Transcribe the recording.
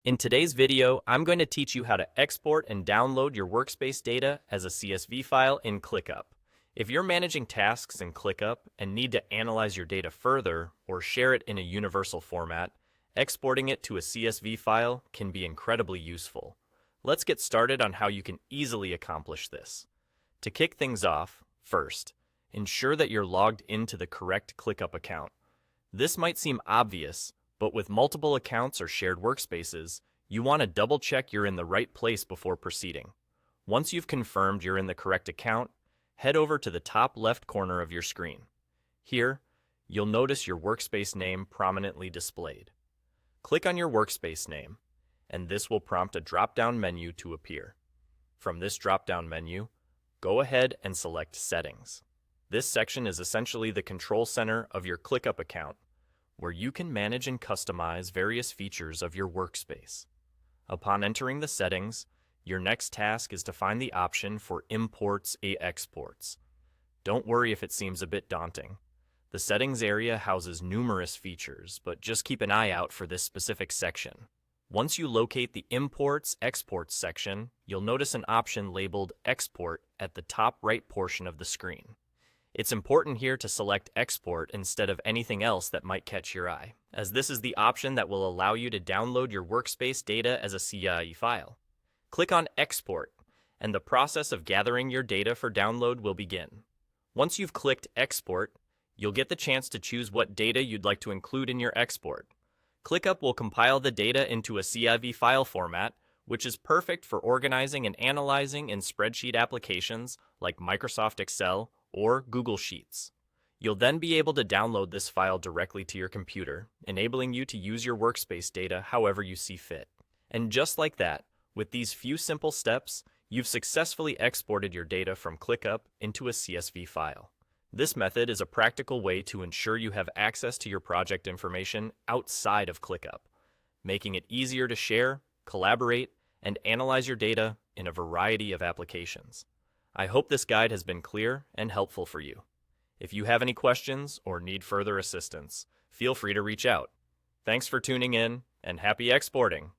In today's video, I'm going to teach you how to export and download your workspace data as a CSV file in ClickUp. If you're managing tasks in ClickUp and need to analyze your data further or share it in a universal format, exporting it to a CSV file can be incredibly useful. Let's get started on how you can easily accomplish this. To kick things off, first, ensure that you're logged into the correct ClickUp account. This might seem obvious, but with multiple accounts or shared workspaces, you want to double-check you're in the right place before proceeding. Once you've confirmed you're in the correct account, head over to the top left corner of your screen. Here, you'll notice your workspace name prominently displayed. Click on your workspace name, and this will prompt a drop-down menu to appear. From this drop-down menu, go ahead and select Settings. This section is essentially the control center of your ClickUp account, where you can manage and customize various features of your workspace. Upon entering the settings, your next task is to find the option for Imports and Exports. Don't worry if it seems a bit daunting. The settings area houses numerous features, but just keep an eye out for this specific section. Once you locate the Imports Exports section, you'll notice an option labeled Export at the top right portion of the screen. It's important here to select Export instead of anything else that might catch your eye, as this is the option that will allow you to download your workspace data as a CSV file. Click on Export, and the process of gathering your data for download will begin. Once you've clicked Export, you'll get the chance to choose what data you'd like to include in your export. ClickUp will compile the data into a CSV file format, which is perfect for organizing and analyzing in spreadsheet applications like Microsoft Excel or Google Sheets. You'll then be able to download this file directly to your computer, enabling you to use your workspace data however you see fit. And just like that, with these few simple steps, you've successfully exported your data from ClickUp into a CSV file. This method is a practical way to ensure you have access to your project information outside of ClickUp, making it easier to share, collaborate, and analyze your data in a variety of applications. I hope this guide has been clear and helpful for you. If you have any questions or need further assistance, feel free to reach out. Thanks for tuning in, and happy exporting!